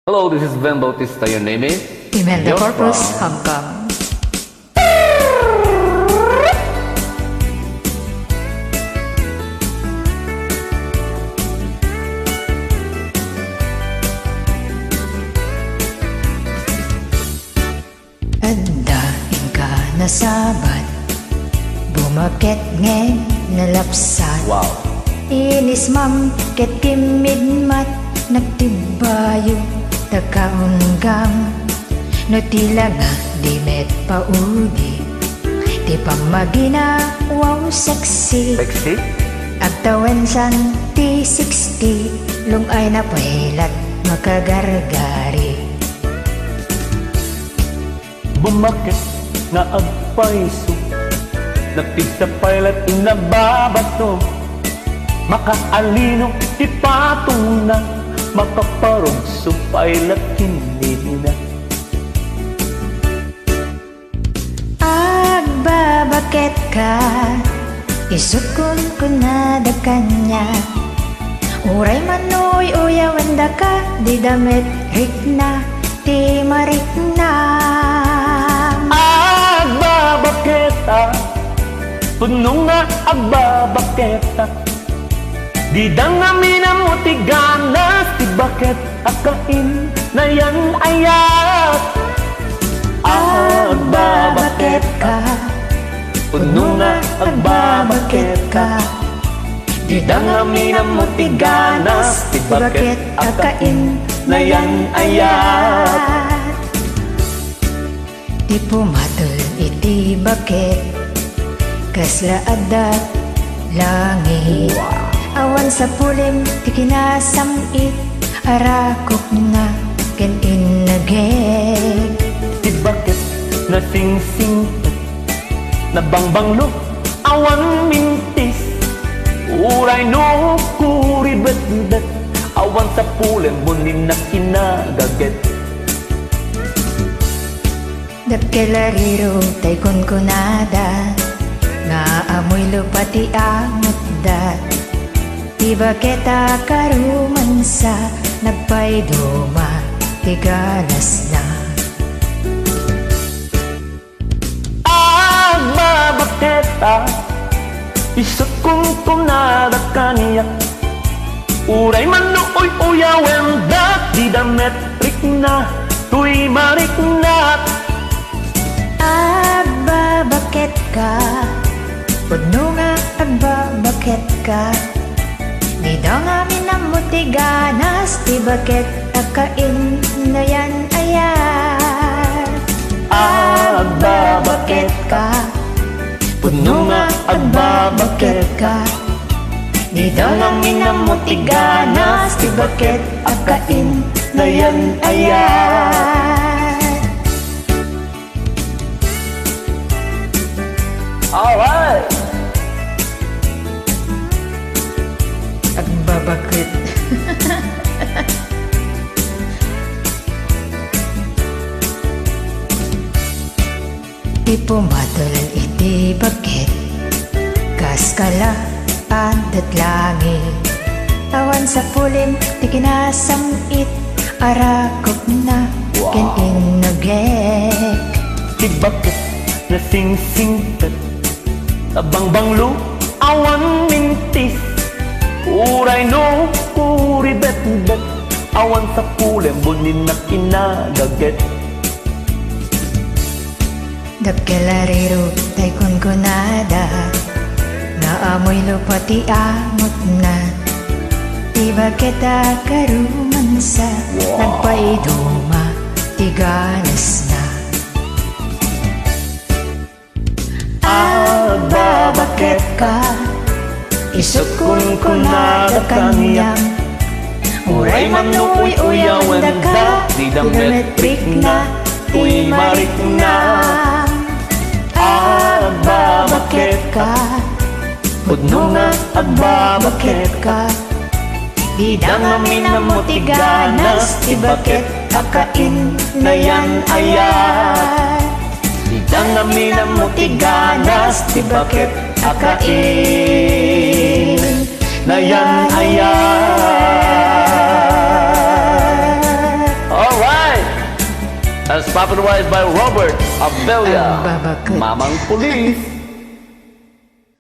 Hello, this is Ben Bautista. Your name is? Imelda You're Corpus, from? Hong Kong. Andain ka na sabat, bumakit ngeng nalapsat. Wow. Inis mam ket timid mat nagtibayo takaunggam no tila nga di met paudi di pa magina wow sexy Sexy? agtawan san ti 60 lungay na pahilat makagargari Bumakit na agpaiso, napisa pailat inababato, makaalino ipatong na, makaparong supailat hindi na. agbabakit ka isukon ko na da kanya uray manoy uyawan da ka di damit rikna ti marikna Agbabaketa, punong nga agbabaketa, di dangami na mo tiganas, ti bakit akain na yan ayat. agbabakit ka Puno nga agbabakit ka, di dangami na mo tiganas, ti bakit akain na yan ayat. Di pumatol iti bakit kasla adat langit awan sa pulim ti kinasamit arakok na ken inagek Ti bakit na sing-singkat, na bangbanglo awan mintis, uray no kuribet-bet, awan sa pulim bunin na kinagaget. Dapkelariro tay kunkunada nga amoy lupati angat dat ti baketa karumansa nagpayduma ti ganas na Agbabaketa, isot kong tunada kaniyak, uray man nooy uyawen dat, di dametrik na, tuy mariknat. agbabakit ka puno nga agbabakit ka di daw nga minamuti ganas ti bakit akain na yan ayan agbabakit ka puno nga agbabakit ka di daw nga minamuti ganas ti bakit akain na yan ayan. Alright! Agbabakit. Di pumatol iti bakit kaskala adat langit awan sa pulim ti kinasamit arakop na ken inagek Ti bakit na sing-singkat, na bangbanglo awan mintis, uray no kuribet-bet, awan sa pulim bunin na kinagaget. Dapkelariro tay kunkunada nga amoy lupati amot na ti baketa karumansa nagpaiduma ti ganas na agbabakit ka isukon ko na da kanyang uray man uy uyawan da ka di dametrik na, tuy marikna. agbabakit ka puno nga agbabakit ka di dangami na mo ti ganas ti bakit akain na yan ayan Di dangami na mo ti ganas, ti bakit akain na yan ayan. As popularized by Robert Abella, Ang babakit. Mamang Pulis.